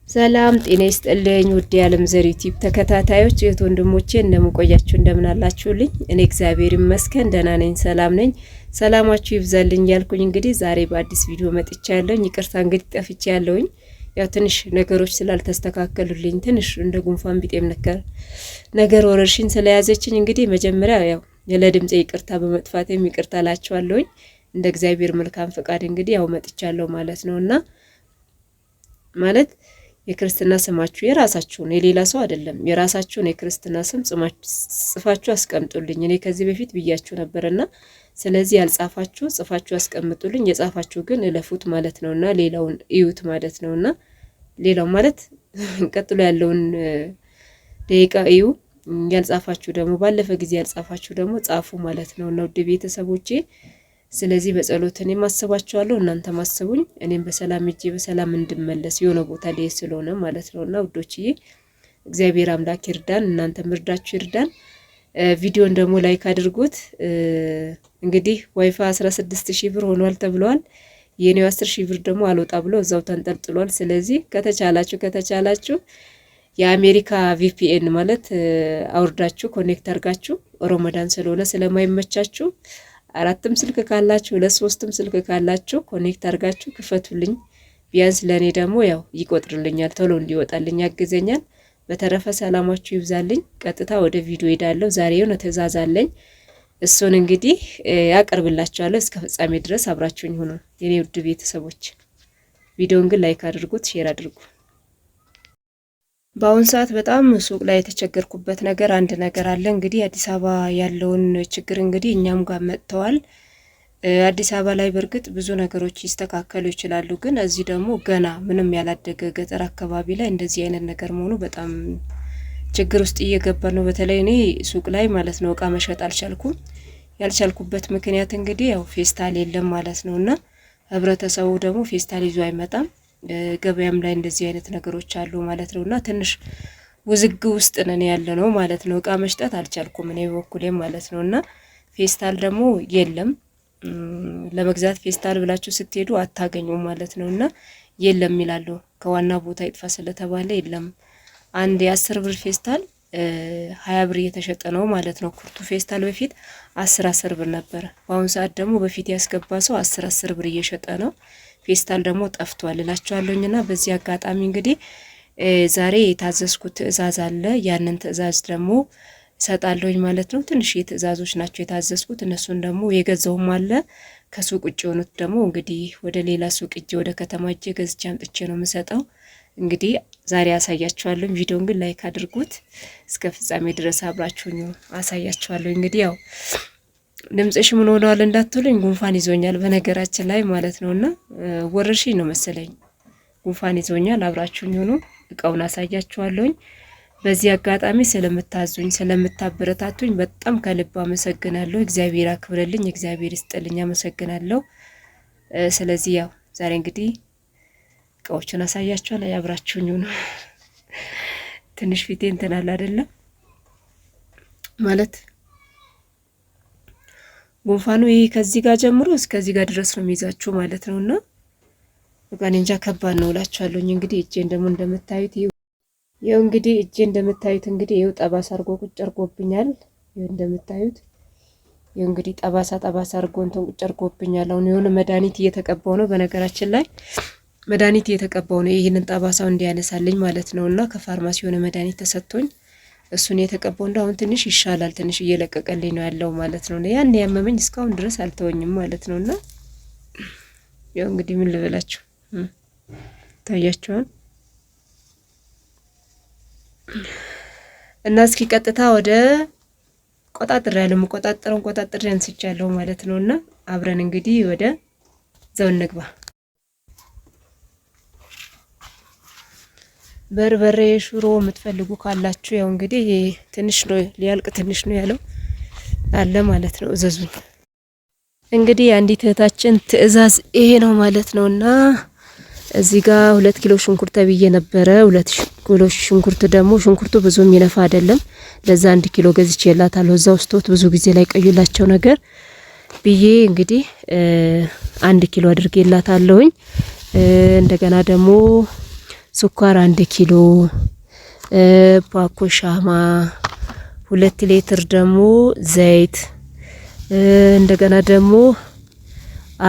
ሰላም ጤና ይስጥልኝ ውድ የዓለም ዘር ዩቲዩብ ተከታታዮች እህት ወንድሞቼ እንደምቆያችሁ እንደምን አላችሁልኝ? እኔ እግዚአብሔር ይመስገን ደህና ነኝ፣ ሰላም ነኝ። ሰላማችሁ ይብዛልኝ ያልኩኝ እንግዲህ ዛሬ በአዲስ ቪዲዮ መጥቻለሁ። ይቅርታ እንግዲህ ጠፍቻለሁኝ። ያው ትንሽ ነገሮች ስላልተስተካከሉልኝ ትንሽ እንደ ጉንፋን ቢጤም ነገር ወረርሽኝ ስለያዘችኝ እንግዲህ መጀመሪያ ያው ለድምጼ ይቅርታ በመጥፋቴም ይቅርታ ላችኋለሁኝ። እንደ እግዚአብሔር መልካም ፈቃድ እንግዲህ ያው መጥቻለሁ ማለት ነውና ማለት የክርስትና ስማችሁ የራሳችሁን የሌላ ሰው አይደለም፣ የራሳችሁን የክርስትና ስም ጽፋችሁ አስቀምጡልኝ። እኔ ከዚህ በፊት ብያችሁ ነበርና ስለዚህ ያልጻፋችሁ ጽፋችሁ አስቀምጡልኝ፣ የጻፋችሁ ግን እለፉት ማለት ነውና ሌላውን እዩት ማለት ነውና ሌላው ማለት ቀጥሎ ያለውን ደቂቃ እዩ። ያልጻፋችሁ ደግሞ ባለፈ ጊዜ ያልጻፋችሁ ደግሞ ጻፉ ማለት ነውና ውድ ቤተሰቦቼ ስለዚህ በጸሎት እኔም አስባችኋለሁ እናንተም አስቡኝ። እኔም በሰላም እጄ በሰላም እንድመለስ የሆነ ቦታ ላይ ስለሆነ ማለት ነውና ውዶችዬ እግዚአብሔር አምላክ ይርዳን፣ እናንተም እርዳችሁ ይርዳን። ቪዲዮን ደግሞ ላይክ አድርጉት። እንግዲህ ዋይፋይ 16000 ብር ሆኗል ተብሏል። የኔው 10000 ብር ደግሞ አልወጣ ብሎ እዛው ተንጠልጥሏል። ስለዚህ ከተቻላችሁ የአሜሪካ ቪፒኤን ማለት አውርዳችሁ ኮኔክት አድርጋችሁ ሮመዳን ስለሆነ ስለማይመቻችሁ አራትም ስልክ ካላችሁ ለሶስትም ስልክ ካላችሁ ኮኔክት አድርጋችሁ ክፈቱልኝ። ቢያንስ ለኔ ደግሞ ያው ይቆጥርልኛል፣ ቶሎ እንዲወጣልኝ ያግዘኛል። በተረፈ ሰላማችሁ ይብዛልኝ። ቀጥታ ወደ ቪዲዮ ሄዳለሁ። ዛሬ የሆነ ትዕዛዝ አለኝ፣ እሱን እንግዲህ ያቀርብላችኋለሁ። እስከ ፍጻሜ ድረስ አብራችሁኝ ሁኑ የኔ ውድ ቤተሰቦች። ቪዲዮውን ግን ላይክ አድርጉት፣ ሼር አድርጉ። በአሁን ሰዓት በጣም ሱቅ ላይ የተቸገርኩበት ነገር አንድ ነገር አለ። እንግዲህ አዲስ አበባ ያለውን ችግር እንግዲህ እኛም ጋር መጥተዋል። አዲስ አበባ ላይ በእርግጥ ብዙ ነገሮች ይስተካከሉ ይችላሉ፣ ግን እዚህ ደግሞ ገና ምንም ያላደገ ገጠር አካባቢ ላይ እንደዚህ አይነት ነገር መሆኑ በጣም ችግር ውስጥ እየገባ ነው። በተለይ እኔ ሱቅ ላይ ማለት ነው እቃ መሸጥ አልቻልኩም። ያልቻልኩበት ምክንያት እንግዲህ ያው ፌስታል የለም ማለት ነውና ህብረተሰቡ ደግሞ ፌስታል ይዞ አይመጣም። ገበያም ላይ እንደዚህ አይነት ነገሮች አሉ ማለት ነውና ትንሽ ውዝግብ ውስጥ ነን ያለነው ማለት ነው። እቃ መሽጠት አልቻልኩም እኔ በኩሌ ማለት ነውና ፌስታል ደግሞ የለም። ለመግዛት ፌስታል ብላችሁ ስትሄዱ አታገኙም ማለት ነውና የለም ይላሉ። ከዋና ቦታ ይጥፋ ስለተባለ የለም። አንድ የ10 ብር ፌስታል 20 ብር እየተሸጠ ነው ማለት ነው። ኩርቱ ፌስታል በፊት 10 ብር ነበር። በአሁን ሰዓት ደግሞ በፊት ያስገባ ሰው 10 ብር እየሸጠ ነው። ፌስታል ደግሞ ጠፍቷል እላችኋለሁና በዚህ አጋጣሚ እንግዲህ ዛሬ የታዘዝኩት ትዕዛዝ አለ። ያንን ትዕዛዝ ደግሞ ሰጣለሁኝ ማለት ነው። ትንሽ የትዕዛዞች ናቸው የታዘዝኩት፣ እነሱን ደግሞ የገዛውም አለ። ከሱቅ ውጭ የሆኑት ደግሞ እንግዲህ ወደ ሌላ ሱቅ እጄ ወደ ከተማ እጄ ገዝቼ አምጥቼ ነው የምሰጠው። እንግዲህ ዛሬ አሳያችኋለሁ። ቪዲዮን ግን ላይክ አድርጉት፣ እስከ ፍጻሜ ድረስ አብራችሁኝ አሳያችኋለሁ። እንግዲህ ያው ድምጽሽ ምን ሆኗል እንዳትሉኝ ጉንፋን ይዞኛል በነገራችን ላይ ማለት ነውና ወረርሽኝ ነው መሰለኝ ጉንፋን ይዞኛል። አብራችሁኝ ሆኖ እቃውን አሳያችኋለሁኝ። በዚህ አጋጣሚ ስለምታዙኝ ስለምታበረታቱኝ በጣም ከልብ አመሰግናለሁ። እግዚአብሔር አክብረልኝ፣ እግዚአብሔር ይስጥልኝ፣ አመሰግናለሁ። ስለዚህ ያው ዛሬ እንግዲህ እቃዎቹን አሳያችኋለሁ። አብራችሁኝ ሆኖ ትንሽ ፊቴ እንትን አለ አይደለም ማለት ጉንፋኑ ይሄ ከዚህ ጋር ጀምሮ እስከዚህ ጋር ድረስ ነው የሚይዛችሁ ማለት ነውና በቃ እንጃ ከባድ ነው እላችኋለሁኝ። እንግዲህ እጄን ደግሞ እንደምታዩት ይሄው እንግዲህ እጄ እንደምታዩት እንግዲህ ይሄው ጠባሳ አርጎ ቁጭ አርጎብኛል። ይሄው እንደምታዩት ይሄው እንግዲህ ጠባሳ አርጎ እንትን ቁጭ አርጎብኛል። አሁን የሆነ መድኃኒት እየተቀባው ነው። በነገራችን ላይ መድኃኒት እየተቀባው ነው ይሄንን ጠባሳው እንዲያነሳልኝ ማለት ነውና ከፋርማሲ የሆነ መድኃኒት ተሰጥቶኝ እሱን የተቀባው እንዳሁን ትንሽ ይሻላል፣ ትንሽ እየለቀቀልኝ ነው ያለው ማለት ነው። ያን ያመመኝ እስካሁን ድረስ አልተወኝም ማለት ነውና ያው እንግዲህ ምን ልበላችሁ ታያችኋል። እና እስኪ ቀጥታ ወደ ቆጣጥሬ አንስቻለሁ ማለት ነውና አብረን እንግዲህ ወደ ዘው እንግባ። በርበሬ ሽሮ የምትፈልጉ ካላችሁ ያው እንግዲህ ትንሽ ነው ሊያልቅ ትንሽ ነው ያለው አለ ማለት ነው። እዘዙኝ እንግዲህ አንዲት እህታችን ትዕዛዝ ይሄ ነው ማለት ነውና እዚህ ጋር 2 ኪሎ ሽንኩርት ተብዬ ነበረ። 2 ኪሎ ሽንኩርት ደግሞ ሽንኩርቱ ብዙ የሚነፋ አይደለም። ለዛ 1 ኪሎ ገዝቼላታለሁ። እዛው ስቶት ብዙ ጊዜ ላይ ቀዩላቸው ነገር ብዬ እንግዲህ 1 ኪሎ አድርጌላታለሁኝ። እንደገና ደግሞ ስኳር 1 ኪሎ፣ ፓኮ ሻማ 2 ሊትር ደግሞ ዘይት፣ እንደገና ደግሞ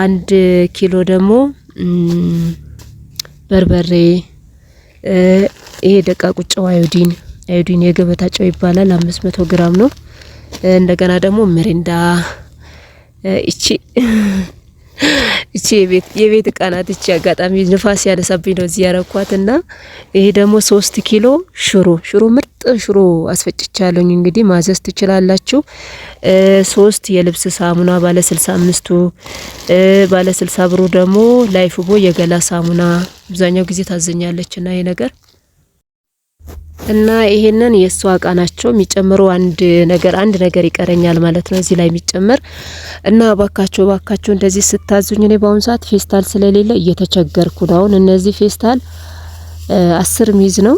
1 ኪሎ ደግሞ በርበሬ፣ ይሄ ደቃቁ ጨው አዮዲን የገበታ ጨው ይባላል 500 ግራም ነው። እንደገና ደግሞ ሚሪንዳ እቺ የቤት እቃ ናት። እቺ አጋጣሚ ንፋስ ያነሳብኝ ነው እዚህ ያረኳትና ይሄ ደግሞ 3 ኪሎ ሽሮ ምርጥ ሽሮ አስፈጭቻለሁኝ። እንግዲህ ማዘዝ ትችላላችሁ። 3 የልብስ ሳሙና ባለ 65ቱ፣ ባለ 60 ብሩ ደግሞ ላይፍ ቦይ የገላ ሳሙና አብዛኛው ጊዜ ታዘኛለችና ይሄ ነገር እና ይሄንን የሷ እቃ ናቸው። የሚጨምረው አንድ ነገር ይቀረኛል ማለት ነው እዚህ ላይ የሚጨመር እና ባካችሁ እንደዚህ ስታዙኝ እኔ በአሁን ሰዓት ፌስታል ስለሌለ እየተቸገርኩ ነው። አሁን እነዚህ ፌስታል 10 ሚዝ ነው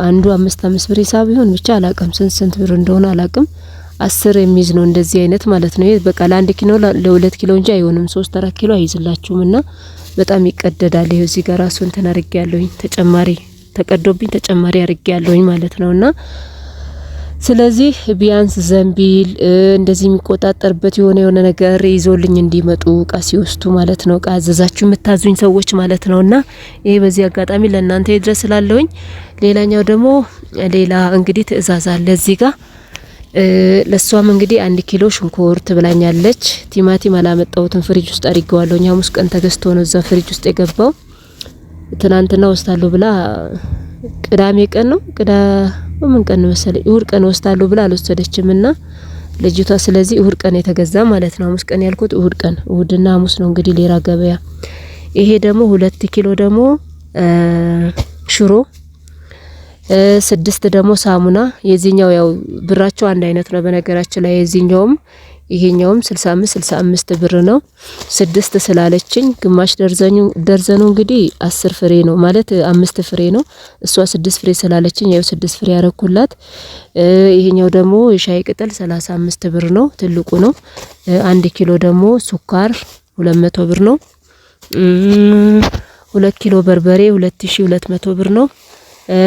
አንዱ 5 ብር ሂሳብ ይሁን ብቻ አላቅም ስንት ብር እንደሆነ አላቅም። 10 የሚዝ ነው እንደዚህ አይነት ማለት ነው። ይሄ በቃ ለ1 ኪሎ ለ2 ኪሎ እንጂ አይሆንም 3-4 ኪሎ አይዝላችሁምና በጣም ይቀደዳል። ይሄ እዚህ ጋር ራሱ እንትን አርጌያለሁኝ ተቀዶብኝ ተጨማሪ አርጌያለሁኝ ማለት ነውና ስለዚህ ቢያንስ ዘንቢል እንደዚህ የሚቆጣጠርበት የሆነ ነገር ይዞልኝ እንዲመጡ እቃ ሲወስዱ ማለት ነው። እቃ አዘዛችሁ የምታዙኝ ሰዎች ማለት ነውና ይሄ በዚህ አጋጣሚ ለእናንተ ይድረስላለሁኝ። ሌላኛው ደግሞ ሌላ እንግዲህ ትእዛዝ አለ እዚህ ጋር ለሷም እንግዲህ 1 ኪሎ ሽንኩርት ብላኛለች። ቲማቲም አላመጣሁትም ፍሪጅ ውስጥ አድርጌዋለሁ። ሐሙስ ቀን ተገዝቶ ነው እዛ ፍሪጅ ውስጥ የገባው። ትናንትና ወስታለሁ ብላ ቅዳሜ ቀን ነው ምን ቀን መሰለኝ እሁድ ቀን ወስታለሁ ብላ አልወሰደችምና ልጅቷ ስለዚህ እሁድ ቀን የተገዛ ማለት ነው። ሐሙስ ቀን ያልኩት እሁድና ሐሙስ ነው እንግዲህ ሌላ ገበያ። ይሄ ደግሞ 2 ኪሎ ደግሞ ሽሮ 6 ደግሞ ሳሙና። የዚህኛው ያው ብራቸው አንድ አይነት ነው በነገራችን ላይ ይሄኛውም 65 ብር ነው። 6 ስላለችኝ ግማሽ ደርዘኑ እንግዲህ 10 ፍሬ ነው ማለት 5 ፍሬ ነው። እሷ 6 ፍሬ ስላለችኝ ያው 6 ፍሬ ያረኩላት። ይሄኛው ደግሞ የሻይ ቅጠል 35 ብር ነው ትልቁ ነው። 1 ኪሎ ደግሞ ስኳር 200 ብር ነው። 2 ኪሎ በርበሬ 2200 ብር ነው።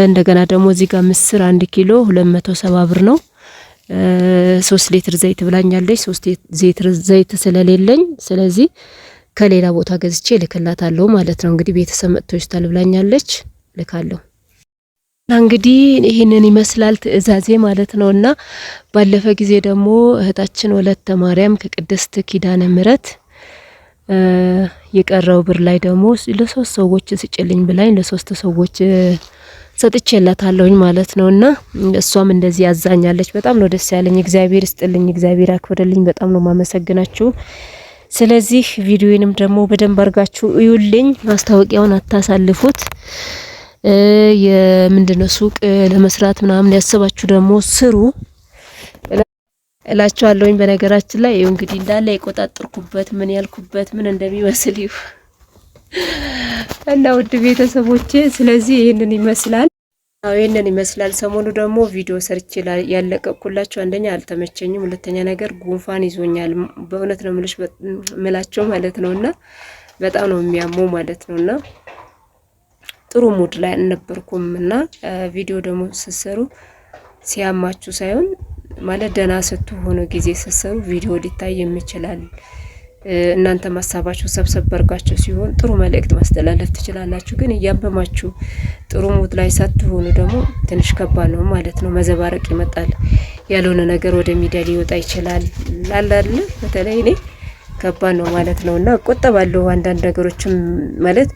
እንደገና ደግሞ እዚህ ጋር ምስር 1 ኪሎ 270 ብር ነው። 3 ሊትር ዘይት ብላኛለች። 3 ሊትር ዘይት ስለሌለኝ ስለዚህ ከሌላ ቦታ ገዝቼ ልክላታለሁ ማለት ነው። እንግዲህ ቤተሰብ መጥቶ ይስታል ብላኛለች ልካለሁ። እንግዲህ ይሄንን ይመስላል ትእዛዜ ማለት ነውና ባለፈ ጊዜ ደግሞ እህታችን ወለተ ማርያም ከቅድስት ኪዳነ ምሕረት የቀረው ብር ላይ ደግሞ ለ3 ሰዎች ስጭልኝ ብላኝ ለ3 ሰዎች ሰጥቼላታለሁኝ ማለት ነውና እሷም እንደዚህ ያዛኛለች። በጣም ነው ደስ ያለኝ። እግዚአብሔር ይስጥልኝ፣ እግዚአብሔር ያክብርልኝ። በጣም ነው ማመሰግናችሁ። ስለዚህ ቪዲዮዬንም ደግሞ በደንብ አርጋችሁ እዩልኝ። ማስታወቂያውን አታሳልፉት። የምንድነው ሱቅ ለመስራት ምናምን ያሰባችሁ ደግሞ ስሩ እላችኋለሁኝ። በነገራችን ላይ ይኸው እንግዲህ እንዳለ የቆጣጠርኩበት ምን ያልኩበት ምን እንደሚመስል እና ውድ ቤተሰቦቼ ስለዚህ ይሄንን ይመስላል። ሰሞኑ ደግሞ ቪዲዮ ሰርች ያለቀኩላችሁ አንደኛ አልተመቸኝም፣ ሁለተኛ ነገር ጉንፋን ይዞኛል። በእውነት ነው ምላቸው ማለት ነውና በጣም ነው የሚያመው ማለት ነውና ጥሩ ሙድ ላይ አልነበርኩም። እና ቪዲዮ ደግሞ ስትሰሩ ሲያማችሁ ሳይሆን ማለት ደህና ስትሆኑ ጊዜ ስትሰሩ ቪዲዮ ሊታይ ይችላል። እናንተ ማሳባችሁ ሰብሰብ በርጋችሁ ሲሆን ጥሩ መልእክት ማስተላለፍ ትችላላችሁ። ግን እያመማችሁ ጥሩ ሙድ ላይ ሳትሆኑ ደግሞ ትንሽ ከባድ ነው ማለት ነው። መዘባረቅ ይመጣል። ያልሆነ ነገር ወደ ሚዲያ ሊወጣ ይችላል አይደል? በተለይ እኔ ከባድ ነው ማለት ነውና እቆጠባለሁ። አንዳንድ ነገሮችም ማለት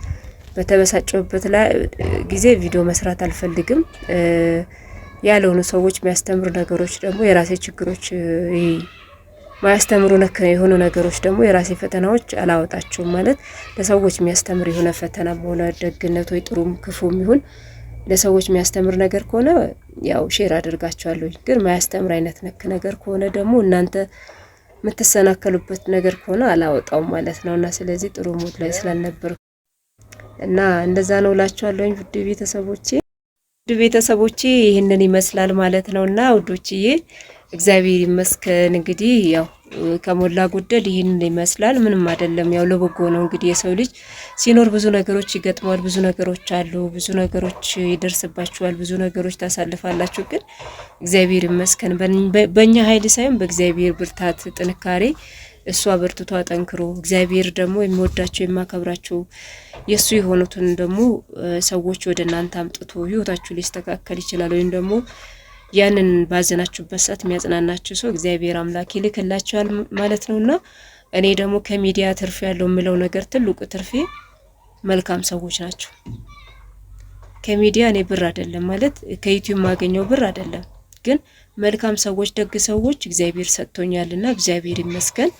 በተበሳጨሁበት ላይ ጊዜ ቪዲዮ መስራት አልፈልግም። ያልሆኑ ሰዎች የሚያስተምሩ ነገሮች ደግሞ የራሴ ችግሮች ማያስተምሩ የሆኑ ነገሮች ደግሞ የራሴ ፈተናዎች አላወጣቸውም። ማለት ለሰዎች የሚያስተምር የሆነ ፈተና ሆነ ደግነት ወይ ጥሩም ክፉም ይሁን ለሰዎች የሚያስተምር ነገር ከሆነ ያው ሼር አድርጋቸዋለሁ። ግን ማያስተምር አይነት ነገር ከሆነ ደግሞ እናንተ የምትሰናከሉበት ነገር ከሆነ አላወጣውም ማለት ነውና ስለዚህ ጥሩ ሙድ ላይ ስላልነበር እና እንደዛ ነው እላችኋለሁ። ውድ ቤተሰቦቼ ይሄንን ይመስላል ማለት ነውና ውዶችዬ እግዚአብሔር ይመስገን። እንግዲህ ያው ከሞላ ጎደል ይህንን ይመስላል። ምንም አይደለም፣ ያው ለበጎ ነው። እንግዲህ የሰው ልጅ ሲኖር ብዙ ነገሮች ይገጥመዋል፣ ብዙ ነገሮች አሉ፣ ብዙ ነገሮች ይደርስባችኋል፣ ብዙ ነገሮች ታሳልፋላችሁ። ግን እግዚአብሔር ይመስገን በእኛ ኃይል ሳይሆን በእግዚአብሔር ብርታት፣ ጥንካሬ እሱ አበርትቶ አጠንክሮ እግዚአብሔር ደግሞ የሚወዳቸው የማከብራቸው የሱ የሆኑትን ደግሞ ሰዎች ወደ እናንተ አምጥቶ ህይወታችሁ ሊስተካከል ይችላል። ወይም ደግሞ ያንን ባዘናችሁበት ሰዓት የሚያጽናናችሁ ሰው እግዚአብሔር አምላክ ይልክላችኋል ማለት ነውና እኔ ደግሞ ከሚዲያ ትርፍ ያለው የምለው ነገር ትልቁ ትርፌ መልካም ሰዎች ናቸው። ከሚዲያ እኔ ብር አይደለም ማለት ከዩቲዩብ ማገኘው ብር አይደለም፣ ግን መልካም ሰዎች፣ ደግ ሰዎች እግዚአብሔር ሰጥቶኛልና እግዚአብሔር ይመስገን።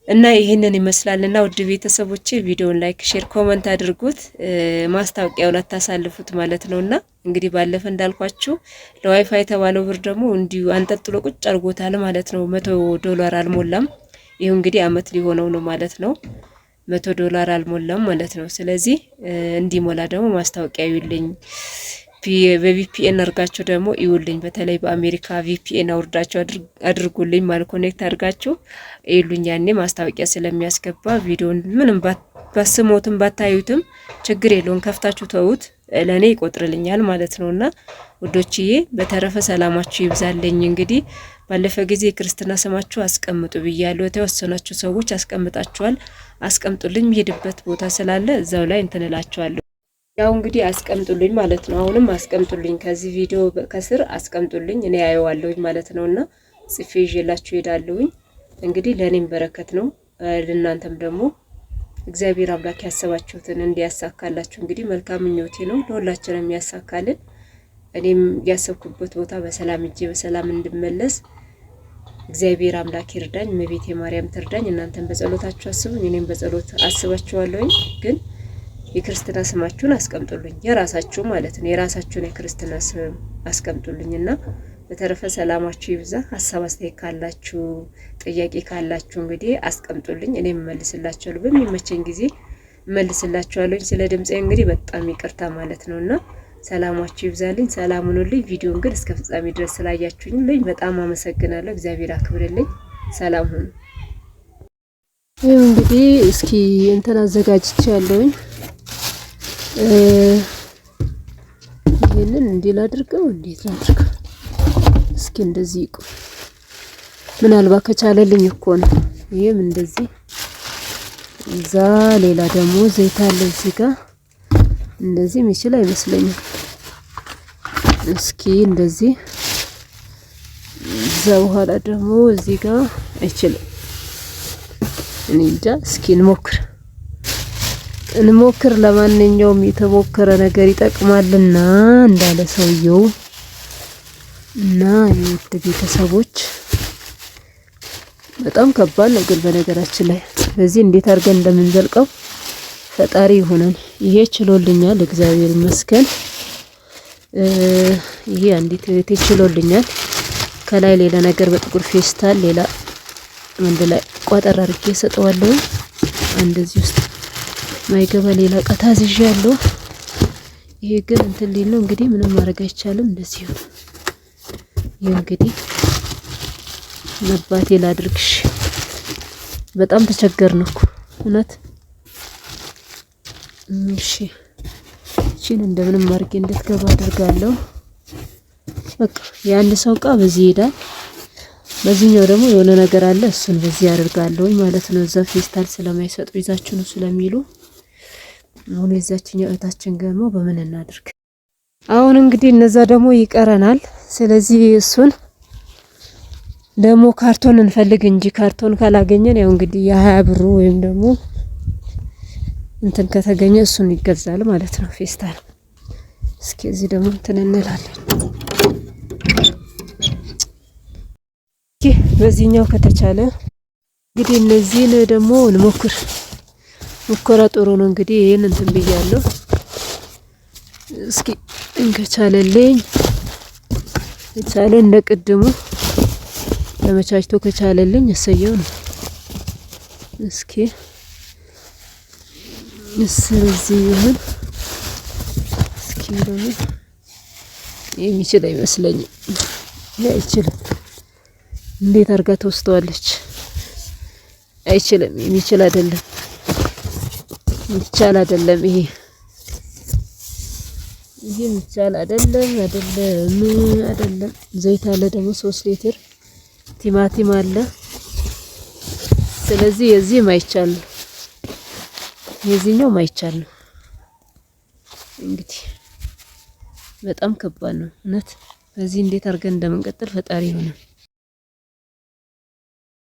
እና ይሄንን ይመስላልና ውድ ቤተሰቦቼ ቪዲዮውን ላይክ፣ ሼር፣ ኮሜንት አድርጉት። ማስታወቂያውን አታሳልፉት ማለት ነውና እንግዲህ ባለፈ እንዳልኳችሁ ለዋይፋይ የተባለው ብር ደግሞ እንዲሁ አንጠጥሎ ቁጭ አርጎታል ማለት ነው። $100 አልሞላም። ይሄው እንግዲህ አመት ሊሆነው ነው ማለት ነው። $100 አልሞላም ማለት ነው። ስለዚህ እንዲሞላ ደግሞ ማስታወቂያ ይውልኝ በቪፒኤን አርጋችሁ ደግሞ ይውልኝ። በተለይ በአሜሪካ ቪፒኤን አውርዳችሁ አድርጉልኝ ማለት ኮኔክት አድርጋችሁ ይሉኝ። ያኔ ማስታወቂያ ስለሚያስገባ ቪዲዮን ምንም ባስሞትም ባታዩትም ችግር የለውም፣ ከፍታችሁ ተውት፣ ለኔ ይቆጥርልኛል ማለት ነውና ውዶችዬ፣ በተረፈ ሰላማችሁ ይብዛልኝ። እንግዲህ ባለፈ ጊዜ ክርስትና ስማችሁ አስቀምጡ ብያለሁ። የተወሰናችሁ ሰዎች አስቀምጣችኋል። አስቀምጡልኝ፣ የሄድበት ቦታ ስላለ እዛው ላይ እንትንላችኋለሁ። ያው እንግዲህ አስቀምጡልኝ ማለት ነው። አሁንም አስቀምጡልኝ፣ ከዚህ ቪዲዮ ከስር አስቀምጡልኝ፣ እኔ አየዋለሁኝ ማለት ነውና ጽፌ ይዤላችሁ ሄዳለሁኝ። እንግዲህ ለኔም በረከት ነው፣ ለእናንተም ደግሞ እግዚአብሔር አምላክ ያሰባችሁትን እንዲያሳካላችሁ እንግዲህ መልካም ምኞቴ ነው። ለሁላችንም ያሳካልን። እኔም ያሰብኩበት ቦታ በሰላም እጄ በሰላም እንድመለስ እግዚአብሔር አምላክ ይርዳኝ፣ እመቤቴ ማርያም ትርዳኝ። እናንተም በጸሎታችሁ አስቡኝ፣ እኔም በጸሎት አስባችኋለሁኝ። ግን የክርስትና ስማችሁን አስቀምጡልኝ፣ የራሳችሁ ማለት ነው። የራሳችሁን የክርስትና ስም አስቀምጡልኝና በተረፈ ሰላማችሁ ይብዛ። ሀሳብ አስተያየት ካላችሁ ጥያቄ ካላችሁ እንግዲህ አስቀምጡልኝ፣ እኔም እመልስላችኋለሁ። በሚመቸኝ ጊዜ እመልስላችኋለሁ። ስለ ድምጼ እንግዲህ በጣም ይቅርታ ማለት ነውና ሰላማችሁ ይብዛልኝ። ሰላም ሁኑልኝ። ቪዲዮን ግን እስከ ፍጻሜ ድረስ ስላያችሁኝ በጣም አመሰግናለሁ። እግዚአብሔር አክብርልኝ። ሰላም ሁኑ። እንግዲህ እስኪ እንትን አዘጋጅቻለሁኝ። ይሄንን እንዲል አድርገው እንዴት አድርገው እስኪ እንደዚህ ይቁም። ምናልባት ከቻለልኝ እኮ ነው። ይሄም እንደዚህ እዛ ሌላ ደግሞ ዘይት አለ እዚህ ጋር እንደዚህ የሚችል አይመስለኝም። እስኪ እንደዚህ እዛ በኋላ ደግሞ እዚህ ጋር አይችልም። እኔ እንጃ። እስኪ እንሞክር። ለማንኛውም የተሞከረ ነገር ይጠቅማልና እንዳለ ሰውየው እና የውድ ቤተሰቦች በጣም ከባድ ነው። ግን በነገራችን ላይ በዚህ እንዴት አድርገን እንደምንዘልቀው ፈጣሪ ይሁነን። ይሄ ችሎልኛል፣ እግዚአብሔር ይመስገን። ይሄ አንዲት እህቴ ችሎልኛል። ከላይ ሌላ ነገር በጥቁር ፌስታል ሌላ አንድ ላይ ቋጠር አድርጌ ሰጠዋለሁ። እንደዚህ ውስጥ ማይገባ ሌላ ቀታዝዥ ያለው። ይሄ ግን እንትን ሊል ነው እንግዲህ ምንም ማድረግ አይቻልም። እንደዚህ ነው እንግዲህ መባቴ ላድርግሽ። በጣም ተቸገርን እኮ እውነት። እሺ እቺን እንደምንም አድርጌ እንድትገባ አድርጋለሁ። በቃ የአንድ ሰው እቃ በዚህ ይሄዳል። በዚህኛው ደግሞ የሆነ ነገር አለ፣ እሱን በዚህ አድርጋለሁ ማለት ነው። እዛ ፌስታል ስለማይሰጡ ይዛችሁ ነው ስለሚሉ አሁን የዛችኛው እህታችን ደግሞ በምን እናድርግ? አሁን እንግዲህ እነዛ ደግሞ ይቀረናል። ስለዚህ እሱን ደግሞ ካርቶን እንፈልግ እንጂ ካርቶን ካላገኘን ያው እንግዲህ የ20 ብሩ ወይም ደግሞ እንትን ከተገኘ እሱን ይገዛል ማለት ነው ፌስታል። እስኪ እዚህ ደግሞ እንትን እንላለን። በዚህኛው ከተቻለ እንግዲህ እነዚህን ደግሞ እንሞክር። ሙከራ ጥሩ ነው። እንግዲህ ይሄን እንትን ብያለሁ። እስኪ እንከቻለልኝ ከቻለ እንደቀደሙ ለመቻችቶ ከቻለልኝ እሰየው ነው። እስኪ ስለዚህ ይሁን። እስኪ ደግሞ የሚችል አይመስለኝም። አይችልም። እንዴት አርጋ ተወስተዋለች? አይችልም። የሚችል አይደለም። የሚቻል አይደለም። ይሄ የሚቻል አይደለም። አይደለም። ዘይት አለ ደግሞ 3 ሊትር ቲማቲም አለ። ስለዚህ የዚህ ማይቻል ነው። የዚህኛው ማይቻል ነው። እንግዲህ በጣም ከባድ ነው እውነት። በዚህ እንዴት አድርገን እንደምንቀጥል ፈጣሪ ይሆናል።